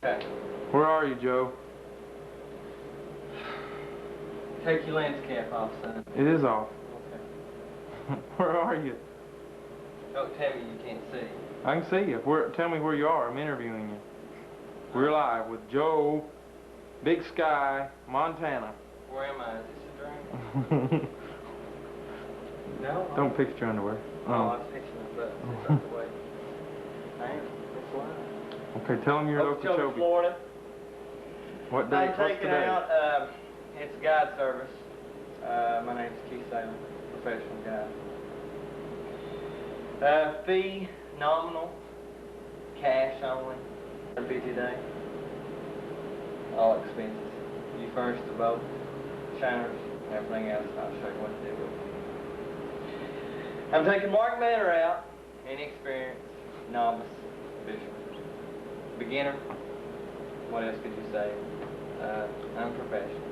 Okay. Where are you, Joe? Take your lens cap off, son. It is off. Okay. Where are you? Don't tell me you can't see. I can see you. Tell me where you are. I'm interviewing you. We're live with Joe, Big Sky, Montana. Where am I? Is this a dream? No. Don't fix your underwear. Oh, I'm fixing my butt. It's not the way. I am. It's live. Okay, tell them you're at Okeechobee, Florida. What day? I'm What's taking today? out, it's a guide service. My name's Keith Salem, professional guide. Fee, nominal, cash only, $50 a day. All expenses. You furnish the boat, shiners, everything else, I'll show you what to do with it. I'm taking Mark Manor out, inexperienced, novice, fisherman, beginner, what else could you say? Unprofessional.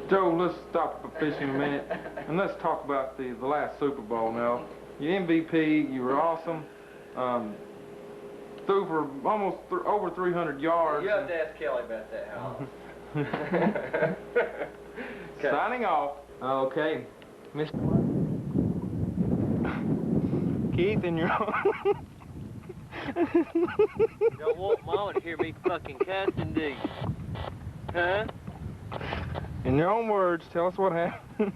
Joe, let's stop for fishing a minute, and let's talk about the last Super Bowl now. You MVP, you were awesome. Threw for almost over 300 yards. You have to ask Kelly about that, how Okay. Signing off. Okay. Mr. Keith and your Don't want Mama to hear me fucking cussing, do you? Huh? In your own words, tell us what happened.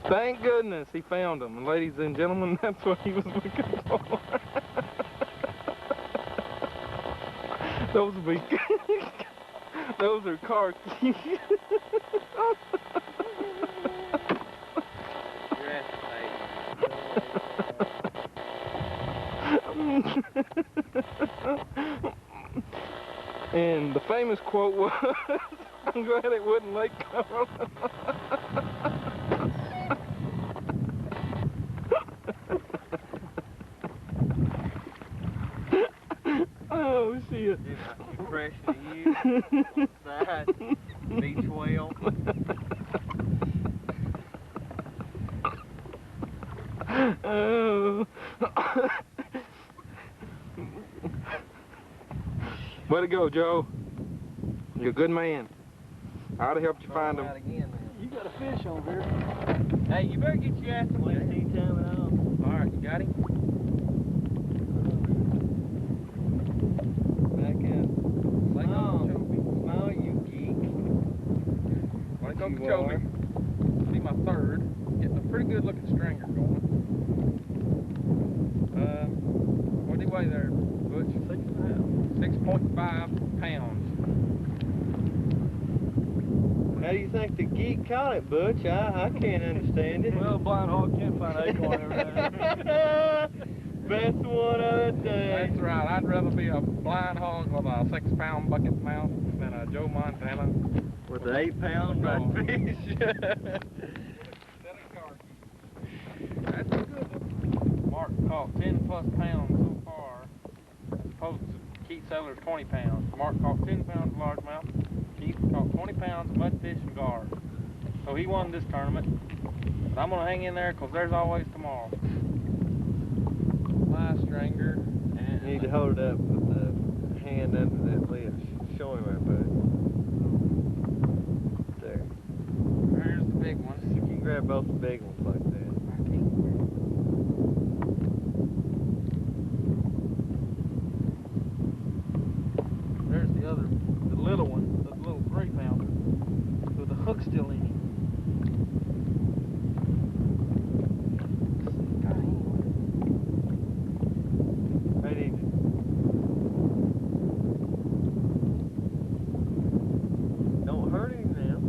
Thank goodness he found them. And ladies and gentlemen, that's what he was looking for. Those will be those are car keys. And the famous quote was, I'm glad it wasn't Lake Carl. Oh, shit. Impression of you. Side. Beach whale. Oh. Way to go, Joe. You're a good man. I would have helped you find them. You got a fish over here. Hey, you better get your ass away. Anytime at all. All right, you got him? Back in. Lake Okeechobee. Smile, you geek. Lake Okeechobee. Be my third. Getting a pretty good looking stringer going. What do you weigh there, Butch? 6.5 pounds. How do you think the geek caught it, Butch? I can't understand it. Well, blind hog can't find an acorn every day. Best one of the day. That's right. I'd rather be a blind hog with a 6-pound bucket mouth than a Joe Montana with an 8-pound redfish. That's a good one. Mark caught 10+ pounds so far, as opposed to Keith Sellers 20 pounds. Mark caught 10 pounds of largemouth. Keith caught 20 pounds of mudfish and gar. So he won this tournament. But I'm going to hang in there because there's always tomorrow. My stringer. And you need to hold it up with the hand under that lip. Show him that, bud. There. There's the big ones. You can grab both the big ones like that. There's the other, the little one, the little 3-pounder with the hook still in him. Don't hurt him now.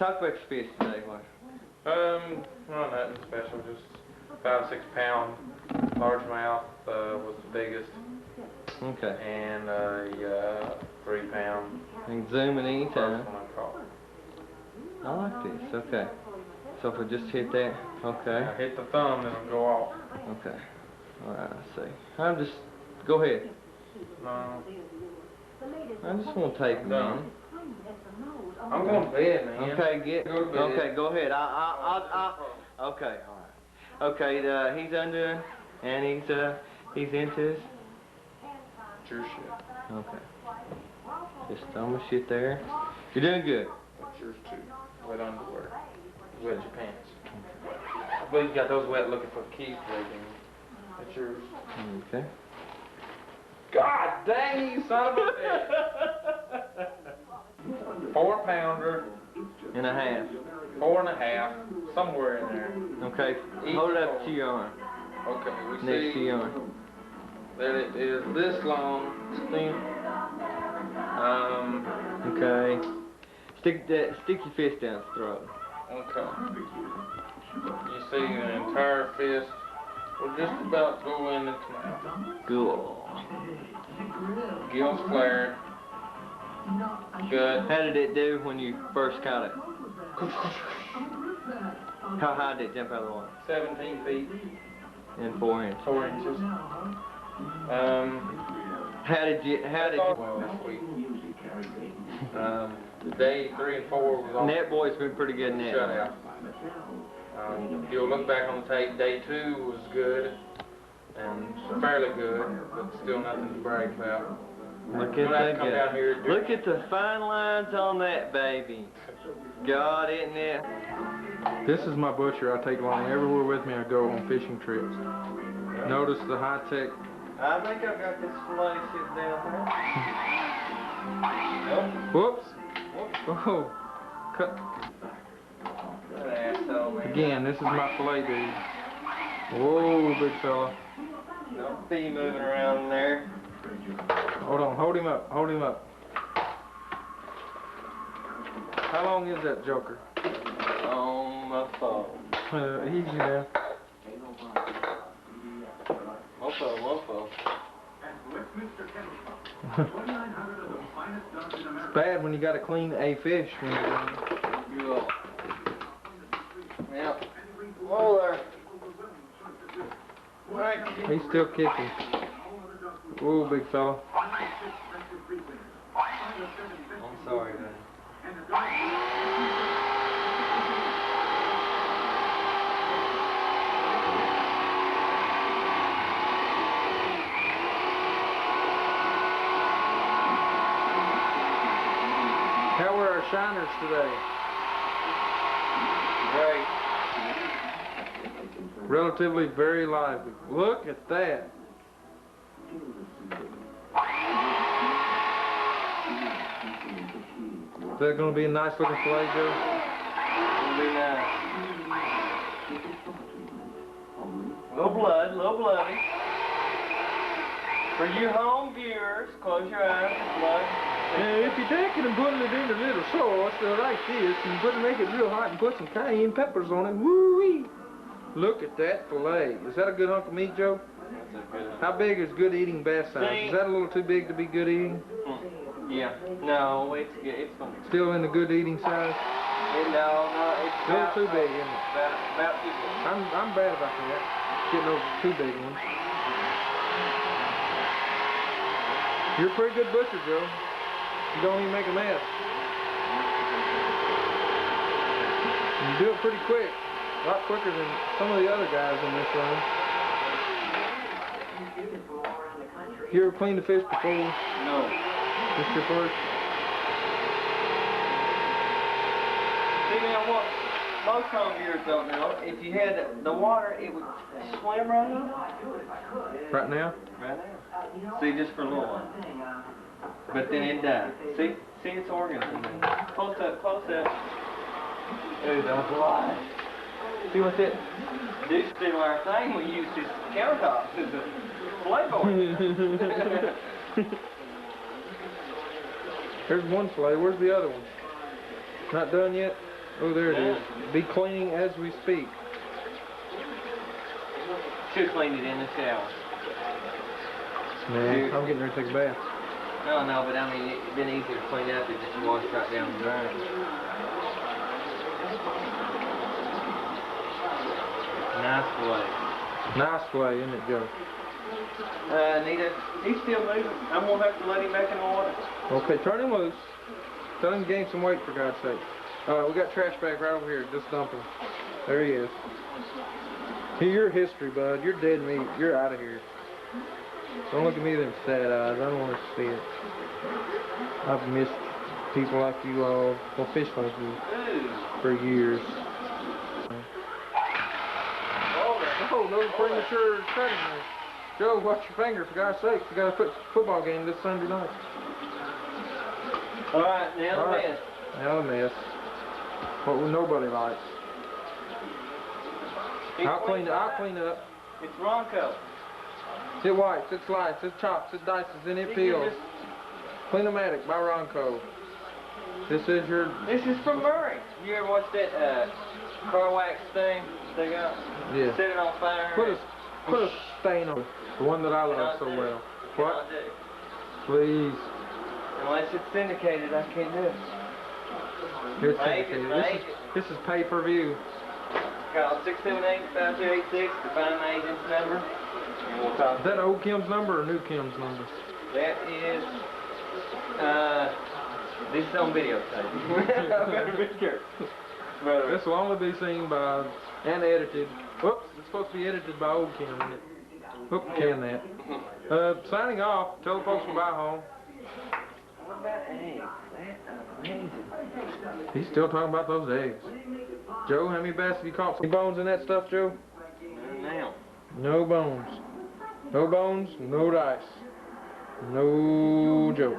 Talk about your fish today, what? Well, nothing special, just 5 or 6 pound largemouth was the biggest. Okay. And a 3 pound. You can zoom in anytime. First one I caught. I like this, okay. So if I just hit that, okay. I hit the thumb, it'll go off. Okay. Alright, I see. I'm just, go ahead. No. I just want to take a minute. I'm going to bed, man. Okay, Go to bed. okay, go ahead. Okay, alright. Okay, he's under, and he's into his. It's your shit. Okay. Just throw my shit there. You're doing good. That's yours too. Wet underwear. Wet your pants. I believe you got those wet looking for keys, Reagan. That's yours. Okay. God dang you son of a bitch. 4 pounder. And a half. 4 1/2. Somewhere in there. Okay. Hold it up to your arm. Okay, we see. Next to your arm. That it is this long, thin. Okay. Stick your fist down his throat. Okay. You see the entire fist will just about go in its mouth. Cool. Gills flared. Good. How did it do when you first caught it? How high did it jump out of the water? 17 feet. In 4 inches. 4 inches. How did you? Well, this week. Day 3 and 4 was on Net boy's been pretty good net. shutout. If you'll look back on the tape, day 2 was good and fairly good, but still nothing to brag about. Look We'll have to at come down here that. and do Look at the fine lines on that baby. God, isn't it? This is my butcher I take along everywhere with me I go on fishing trips. Notice the high-tech. I think I've got this fillet shit down there. Whoops. Oh. Cut. That asshole, man. Again, this is my fillet dude. Whoa, big fella. Don't be moving around in there. Hold on, hold him up, hold him up. How long is that joker? On my phone. Easy now. Whoa. It's bad when you gotta clean a fish when you're done. Good. Yep. Whoa there. Right. He's still kicking. Whoa, big fella. I'm sorry, man. How were our shiners today? Great. Relatively very lively. Look at that. Is that going to be a nice looking fillet, Joe? It'll be nice. Little bloody. For you home viewers, close your eyes, blood. Now, if you're taking and putting it in a little sauce like this, and make it real hot and put some cayenne peppers on it, woo-wee! Look at that fillet. Is that a good hunk of meat, Joe? That's a good one. How big is good eating bass size? See? Is that a little too big to be good eating? Yeah. No, it's good. It's gonna be. Still in the good eating size? No, it's A little too big, isn't it? About too big. I'm bad about that. Getting those too big ones. You're a pretty good butcher, Joe. You don't even make a mess. You do it pretty quick. A lot quicker than some of the other guys in this room. You ever cleaned a fish before? No. This your first? See now what most home viewers don't know, if you had the water, it would swim right up. Right now? Right now. See, just for a little while. But then it died. See its organs in there. Close up. Ooh, don't lie. See what that used to do our thing? We used his countertop as a playboard. Here's one fillet. Where's the other one? Not done yet? Oh, there it is. Be cleaning as we speak. Should clean it in the shower. Man, I'm getting ready to take a bath. No, but I mean, it'd been easier to clean up if just wash right down the drain. Nice way. Nice way, isn't it, Joe? He's still moving. I'm gonna have to let him back in the water. Okay, turn him loose. Tell him to gain some weight, for God's sake. We got trash bag right over here. Just dump him. There he is. Here, your history, bud. You're dead meat. You're out of here. Don't look at me with them sad eyes. I don't want to see it. I've missed people like you all, well, fish like you, for years. Oh, no premature cutting there. Joe, watch your finger, for God's sake. You got a football game this Sunday night. All right, now the mess. Now the mess. What nobody likes. I'll clean up. It's Ronco. It wipes, it slices, it chops, it dices, and it peels. Clean-o-matic by Ronco. This is from Murray. You ever watch that car wax thing they got? Yeah. Set it on fire. Put a stain on it. The one that I love so well. What? Please. Unless it's syndicated, I can't do it. It's syndicated. This is pay-per-view. Call 678-5286 to find my agent's number. And we'll talk. Is that old Kim's number or new Kim's number? That is, this is on videotape. I better be careful. This will only be seen by, and edited. Whoops, it's supposed to be edited by old Kim, isn't it? Whoop, can that. Signing off, tell the folks to buy home. What about eggs? That's amazing. He's still talking about those eggs. Joe, how many bass have you caught? Any bones in that stuff, Joe? Now. No bones. No bones, no dice. No joke.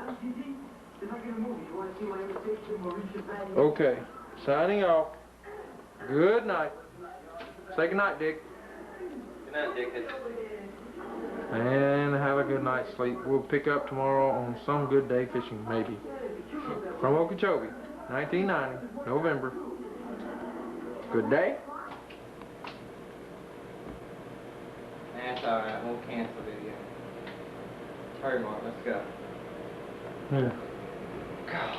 Okay, signing off. Good night. Say good night, Dick. Good night, Dick. And have a good night's sleep. We'll pick up tomorrow on some good day fishing, maybe. From Okeechobee, 1990, November. Good day. That's alright, we'll cancel the video. Hurry, Mark, let's go. Yeah. Gosh.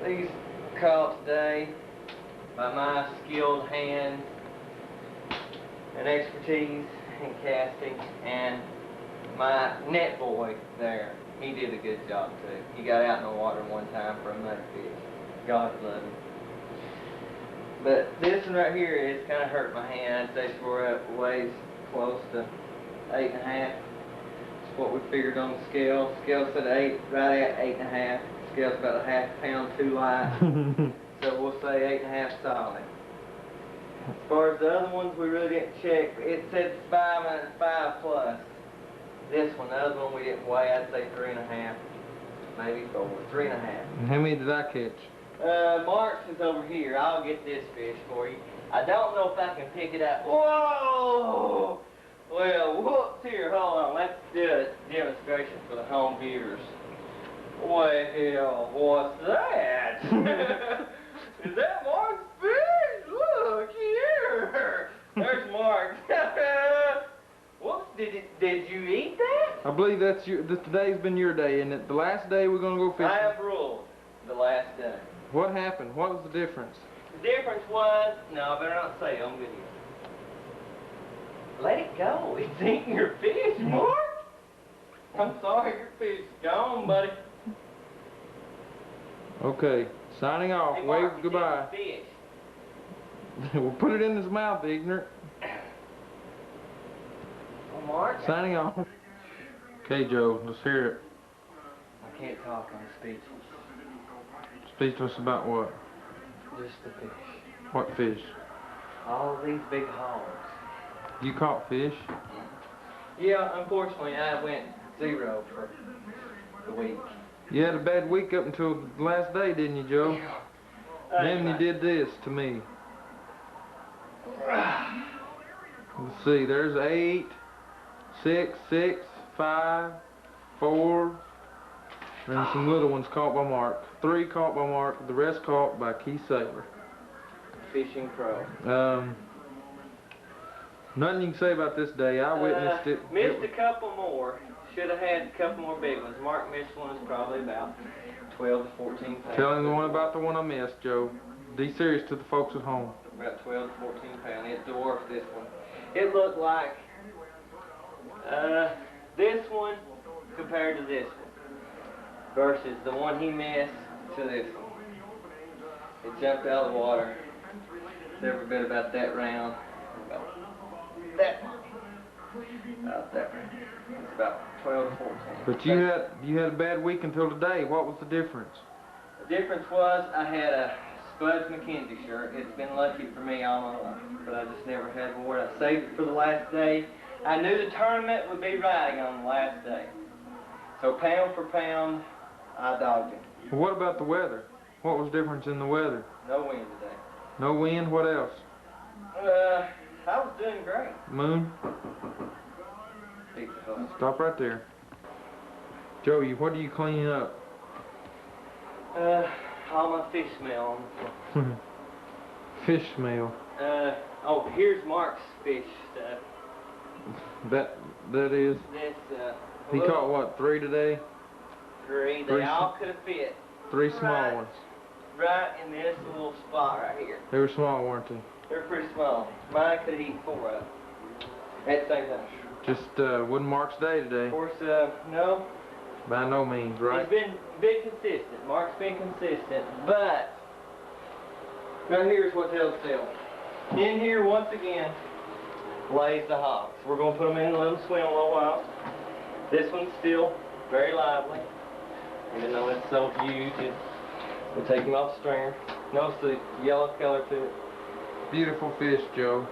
These caught today by my skilled hands and expertise in casting, and my net boy there, he did a good job too. He got out in the water one time for a mudfish. God love him. But this one right here is kind of hurt my hand. I'd say it weighs close to 8.5. That's what we figured on the scale. Scale said 8, right at 8.5. Scale's about a half pound too light. So we'll say 8.5 solid. As far as the other ones, we really didn't check. It said 5 and 5 plus. This one, the other one we didn't weigh. I'd say 3.5, maybe 4. 3.5. And how many did I catch? Mark's is over here. I'll get this fish for you. I don't know if I can pick it up. Whoa! Well, whoops, here, hold on. Let's do a demonstration for the home viewers. Well, what's that? Is that Mark's fish? Look here. There's Mark. Whoops, did you eat that? I believe today's been your day, isn't it? The last day we're gonna go fishing. I have ruled the last day. What happened? What was the difference? The difference was, no, I better not say it on video. Let it go. It's eating your fish, Mark. I'm sorry, your fish is gone, buddy. Okay, signing off. Hey, Wave Mark, goodbye. Fish. We'll put it in his mouth, ignorant. Oh, Mark. Signing off. Okay, Joe, let's hear it. I can't talk, I'm speechless. Speak to us about what? Just the fish. What fish? All these big hogs. You caught fish? Yeah, unfortunately, I went 0 for the week. You had a bad week up until the last day, didn't you, Joe? Then you did this to me. Let's see, there's 8, 6, 6, 5, 4, And some little ones caught by Mark. 3 caught by Mark, the rest caught by Keith Saylor. Fishing pro. Nothing you can say about this day. I witnessed it. Missed a couple more. Should have had a couple more big ones. Mark missed one. It's probably about 12 to 14 pounds. Tell him the one about the one I missed, Joe. Be serious to the folks at home. About 12 to 14 pounds. It dwarfed this one. It looked like this one compared to this one versus the one he missed to this one. It jumped out of the water. It's every bit about that round. About that one. About that round. It's about 12 to 14. But you had a bad week until today. What was the difference? The difference was I had a Spuds McKenzie shirt. It's been lucky for me all my life, but I just never had worn it. I saved it for the last day. I knew the tournament would be riding on the last day. So pound for pound, I dogged him. Well, what about the weather? What was the difference in the weather? No wind today. No wind? What else? I was doing great. Moon? Stop right there. Joey, what are you cleaning up? All my fish smell on the floor. Fish smell. Oh, here's Mark's fish stuff. That is? This, he caught what, 3 today? 3. They all could have fit. 3 small ones. Right in this little spot right here. They were small, weren't they? They're pretty small. Mine could eat 4 of them at the same time. Just wasn't Mark's day today. Of course, no. By no means, right? He's been consistent. Mark's been consistent, but now here's what they'll tell. In here, once again, lays the hogs. We're going to put them in and let them swim a little while. This one's still very lively, even though it's so huge. We'll take him off the stringer. Notice the yellow color to it. Beautiful fish, Joe.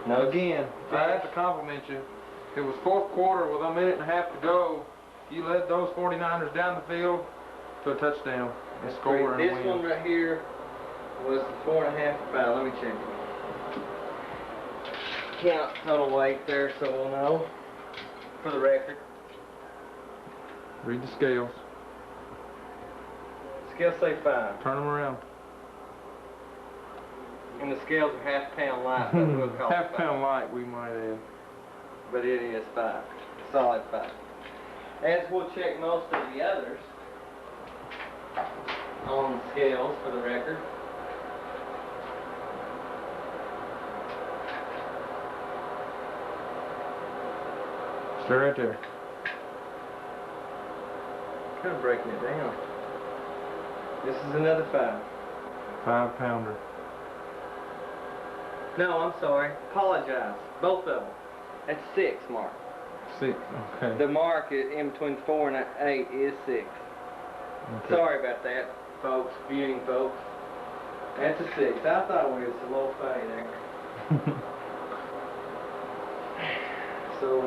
No, again, I have to compliment you. It was 4th quarter with a minute and a half to go. You led those 49ers down the field to a touchdown and score and this win. one right here was 4.5 pounds. Let me check it. Count total weight there so we'll know for the record. Read the scales. Scales say 5. Turn them around. And the scales are ½ pound light. That's what it's called. ½ pound light, we might add. But it is 5. Solid 5. As we'll check most of the others on the scales for the record. Stay right there. Kind of breaking it down. This is another 5. 5 pounder. No, I'm sorry. Apologize. Both of them. That's 6, Mark. 6, okay. The mark in between 4 and 8 is 6. Okay. Sorry about that, folks, viewing folks. That's a 6. I thought we was a little funny there. So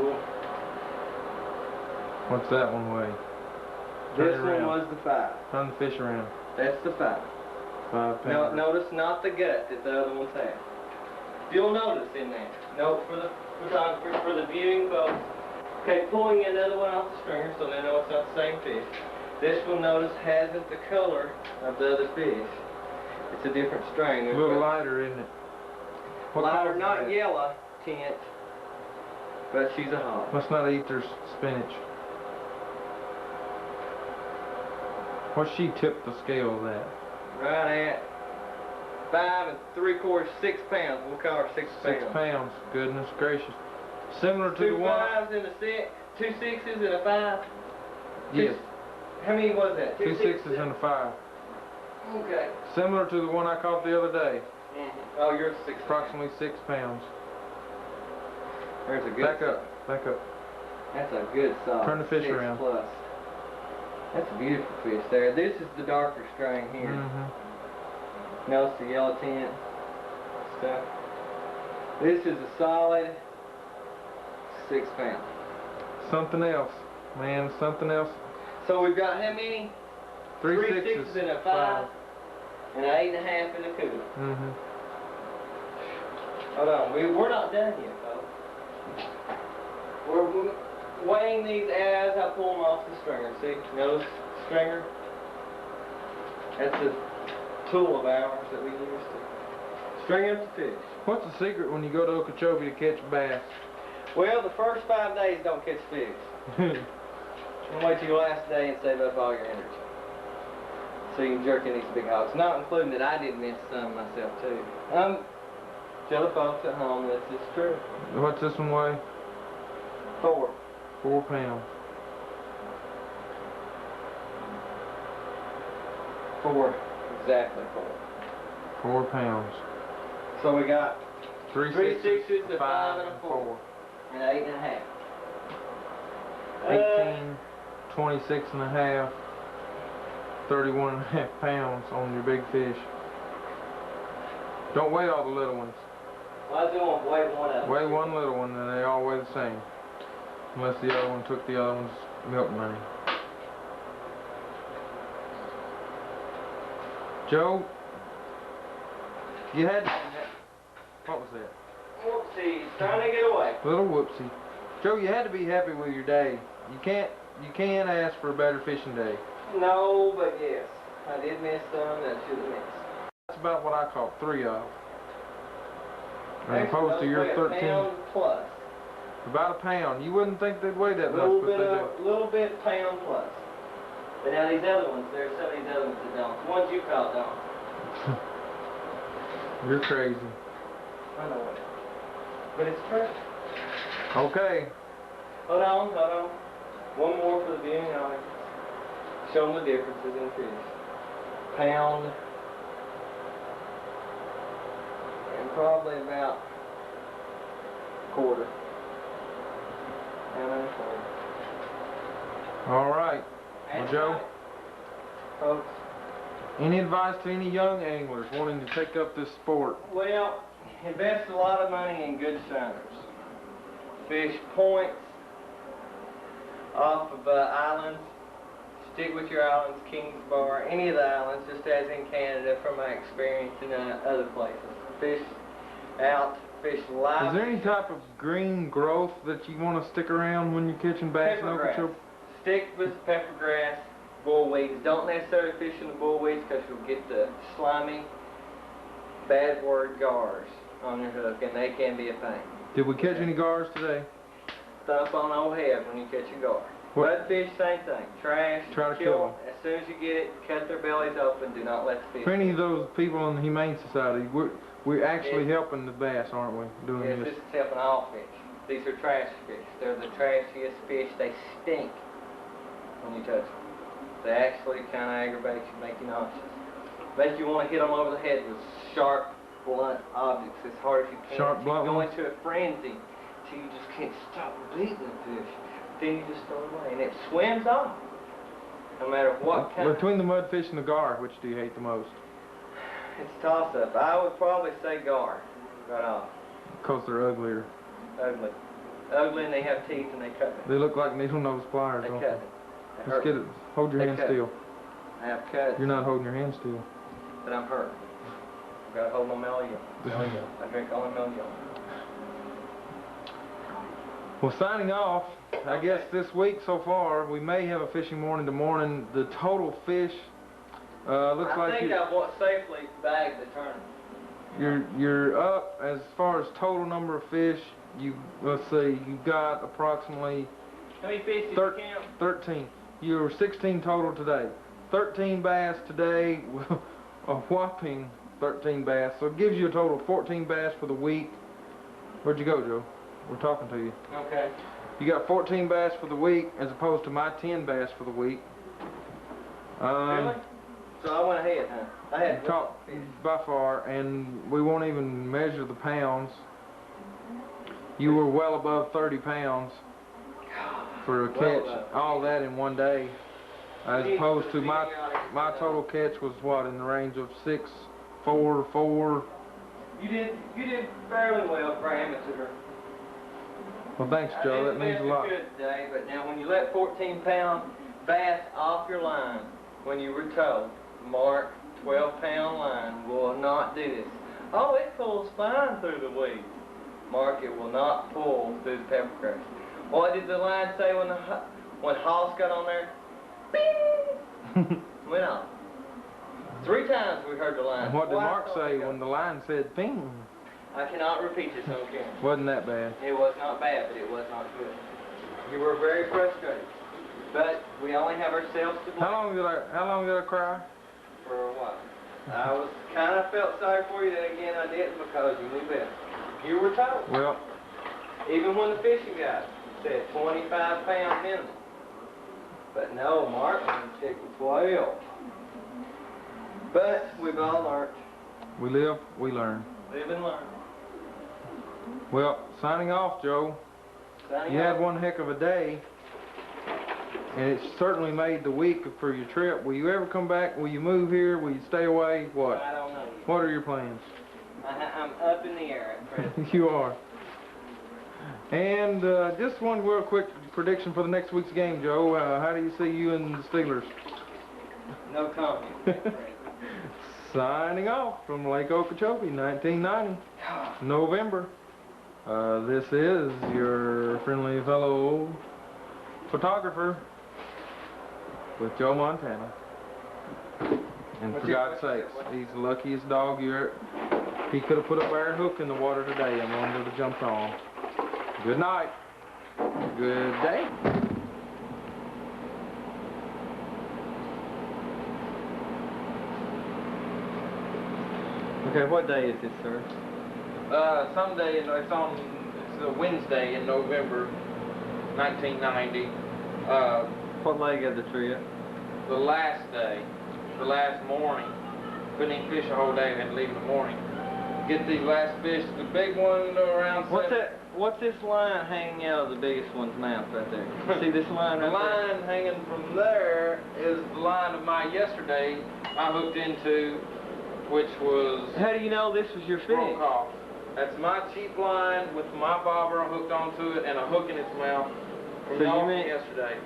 what's that one weigh? this one was the 5. Turn the fish around. That's the 5. 5 Now pounder. notice not the gut that the other ones have. You'll notice in there. Note for the photographer, for the viewing folks. Okay, pulling another one off the stringer so they know it's not the same fish. This one, notice, hasn't the color of the other fish. It's a different string. A little lighter, isn't it? What Lighter, color is not that? yellow tint, but she's a hog. Must not eat their spinach. What she tipped the scales at? Right at 5 3/4, 6 pounds. We'll call her 6 pounds. 6 pounds. Goodness gracious. Similar to 2 the one. 5s and a 6, 2 6s and a 5. Yes. How many was that? 2 6s and a 5. Okay. Similar to the one I caught the other day. Oh, you're 6. Approximately 6 pounds. There's a good. Back up. Back up. That's a good solid. Turn the fish 6 around. Plus. That's a beautiful fish there. This is the darker string here. Mm-hmm. Notice the yellow tint stuff. This is a solid 6 pounds. Something else. Man, something else. So we've got how many? 3 3 6s. 6s and a 5. And an 8.5 in a cooler. Mm-hmm. Hold on, we're not done yet, folks. weighing these as I pull them off the stringer. See, notice the stringer? That's a tool of ours that we use to string up the fish. What's the secret when you go to Okeechobee to catch bass? Well, the first 5 days don't catch fish. And wait till your last day and save up all your energy. So you can jerk in these big hogs. Not including that I did miss some myself too. Tell the folks at home that this is true. What's this one weigh? 4. 4 pounds. 4. Exactly 4. 4 pounds. So we got 3 sixes, a 5 5 and and a 4. 4. And 8 and a half. 18, 26 and a half, 31 and a half pounds on your big fish. Don't weigh all the little ones. Well, I was going to weigh one of them. Weigh one little one and they all weigh the same. Unless the other one took the other one's milk money. Joe, you had... What was that? Whoopsie, trying to get away. Little whoopsie. Joe, you had to be happy with your day. You can't ask for a better fishing day. No, but yes. I did miss some that I should have missed. That's about what I caught 3 of. As Actually, opposed to those your weigh 13. a pound plus. About a pound. You wouldn't think they'd weigh that much, but they do. Little bit pound plus. But now these other ones, there's some of these other ones that don't. The ones you caught don't. You're crazy. I know it. But it's true. Okay. Hold on. One more for the viewing audience. Show them the differences in fish. Pound. And probably about quarter. Pound and a quarter. All right. Well, Joe, Folks. any advice to any young anglers wanting to take up this sport? Well, invest a lot of money in good shiners. Fish points off of islands. Stick with your islands, Kings Bar, any of the islands, just as in Canada from my experience in other places. Fish out, fish live. Is there any type of green growth that you want to stick around when you're catching bass in Pepper grass. Okeechobee? Stick with pepper grass, bullweeds. Don't necessarily fish in the bullweeds because you'll get the slimy, bad word gars on your hook, and they can be a pain. Did we catch any gars today? Thump on old head when you catch a gar. What? Mudfish, same thing. Trash, Try to kill them. As soon as you get it, cut their bellies open. Do not let the fish. For any of those people in the Humane Society, we're actually Yes. helping the bass, aren't we? Doing Yes, this. this is helping all fish. These are trash fish. They're the trashiest fish. They stink when you touch them. They actually kind of aggravate you, make you nauseous. Make you want to hit them over the head with sharp, blunt objects as hard as you can. Sharp, You blunt go ones? into a frenzy till you just can't stop beating the fish. Then you just throw it away, and it swims off. No matter what kind. Between the mudfish and the gar, which do you hate the most? It's a toss-up. I would probably say gar right off. Because they're uglier. Ugly. Ugly, and they have teeth, and they cut it. They look like needle-nose pliers, They don't cut they? it. They Let's hurt. get it. Hold your They hand cut. still. I have cuts, You're not holding your hand still. but I'm hurt. I've got to hold my melon. I drink only melon. Well, signing off, I Okay. guess this week so far, we may have a fishing morning to morning. The total fish looks I like think I've safely bagged the tournament. you're up as far as total number of fish. Let's see, you got approximately How many fish did you count? 13. You were 16 total today. 13 bass today, a whopping 13 bass. So it gives you a total of 14 bass for the week. Where'd you go, Joe? We're talking to you. Okay. You got 14 bass for the week as opposed to my 10 bass for the week. Really? So I went ahead, huh? I had Top fish. by far, and we won't even measure the pounds. You were well above 30 pounds for a Well catch. above. All that in one day, as Jeez, opposed for to the my video, total catch was what, in the range of 6, 4, 4. You did fairly well for amateur. Well, thanks, Joe. That means a lot. Good today, but now when you let 14-pound bass off your line, when you were told, Mark, 12-pound line will not do this. Oh, it pulls fine through the weeds. Mark, it will not pull through the pepper crust. What did the line say when Hoss got on there? Bing! Went off. 3 times we heard the line. And what did Mark say when the line said ping? I cannot repeat this on camera. Wasn't that bad? It was not bad, but it was not good. You were very frustrated. But we only have ourselves to blame. How long did I cry? For a while. I was kind of felt sorry for you, then again I didn't because you knew better. You were told. Well, even when the fishing guy said 25 pound minimum. But no, Mark picked 12. But we've all learned. we live, we learn. Live and learn. Well, signing off, Joe. Signing You off. had one heck of a day, and it certainly made the week for your trip. Will you ever come back? Will you move here? Will you stay away? What? I don't know. What are your plans? I'm up in the air at present. You are. And just one real quick prediction for the next week's game, Joe. How do you see you and the Steelers? No comment. Signing off from Lake Okeechobee, 1990, November. This is your friendly fellow photographer with Joe Montana. And for God's sakes, he's the luckiest dog he could have put a bare hook in the water today and one would have jumped on. Good night. Good day. Okay, what day is this, sir? Someday, it's a Wednesday in November, 1990. What leg of the trip? The last day, the last morning. Couldn't even fish a whole day, had to leave in the morning. Get these last fish, the big one around What's this line hanging out of the biggest one's mouth right there? See this line The right there? line hanging from there is the line of my yesterday I hooked into, which was How do you know this was your fish? broke off. That's my cheap line with my bobber hooked onto it and a hook in its mouth from So the you auction mean- yesterday.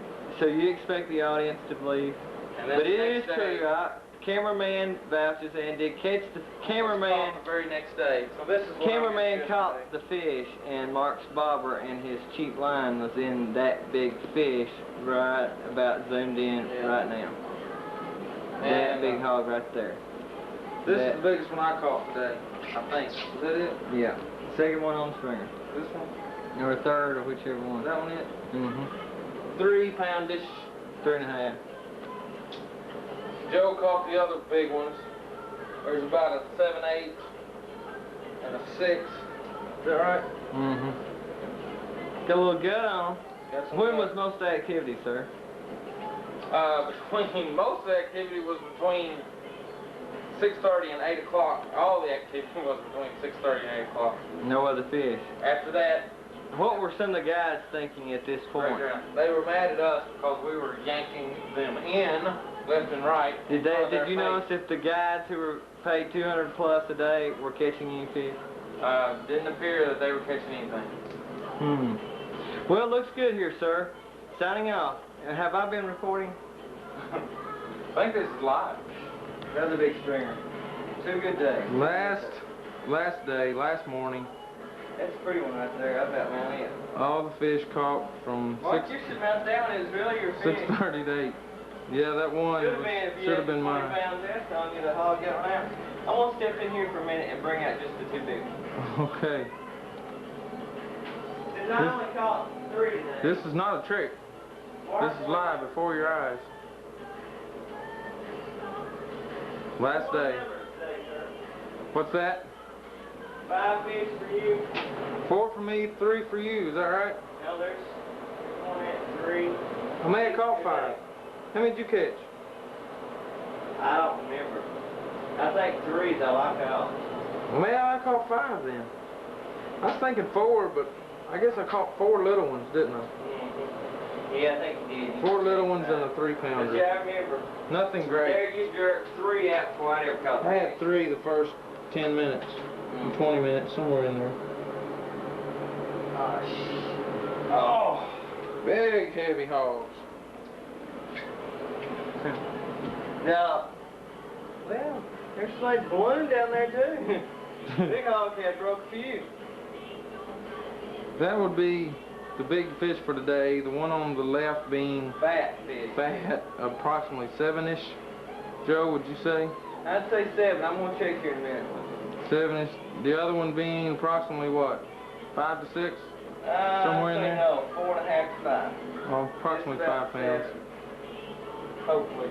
So you expect the audience to believe? And then But the it is next day, true, right? Cameraman vouches and did catch the cameraman. the very next day. So this is what I Cameraman missed caught yesterday. the fish, and Mark's bobber and his cheap line was in that big fish right about zoomed in right now. That And, big hog right there. This that- is the biggest one I caught today, I think. Is that it? Yeah. Second one on the stringer. This one? Or third, or whichever one. Is that one it? Mm-hmm. 3 poundish. 3.5. Joe caught the other big ones. There's about a 7/8 and a 6. Is that right? Mm-hmm. Got a little gut on. Got some When gut. was most of the activity, sir? Between most of the activity was between 6:30 and 8 o'clock. All the activity was between 6:30 and 8 o'clock. No other fish. After that, What were some of the guys thinking at this point? they were mad at us because we were yanking them in left and right. Did in front of did their you face. notice if the guys who were paid 200 plus a day were catching any fish? Didn't appear that they were catching anything. Well, it looks good here, sir. Signing off. Have I been recording? I think this is live. Another big stringer. 2 good days. Last day, last morning, That's a pretty one right there. I about mount it. all the fish caught from Mark, you should mount that one. It's really your fish. 6:30 to 8. Yeah, that one should have been Should mine. have been left on you to hog it around. I'm going to step in here for a minute and bring out just the 2 big ones. Okay. Since I only caught 3 today. This is not a trick. This is live before your eyes. Last day. What's that? 5 fish for you. 4 for me, 3 for you. Is that right? Now there's 1 at 3. I may have caught 5. How many did you catch? I don't remember. I think 3 though. I caught. Well, maybe I caught 5 then. I was thinking 4, but I guess I caught 4 little ones, didn't I? Yeah, I think you did. 4 little ones and a 3 But pounder. yeah, I remember. Nothing great. There you jerked 3 out before I ever caught I had 3 the first 10 minutes, 20 minutes, somewhere in there. Oh, big heavy hogs. Now, well, there's like balloon down there too. Big hog had broke a few. That would be the big fish for today, the one on the left being Fat fish. fat, approximately 7-ish. Joe, would you say? I'd say 7. I'm gonna check here in a minute. 7-ish. The other one being approximately what? 5 to 6? Somewhere in there? No, 4.5 to 5. Oh, approximately Just about 5 pounds. 7. Hopefully.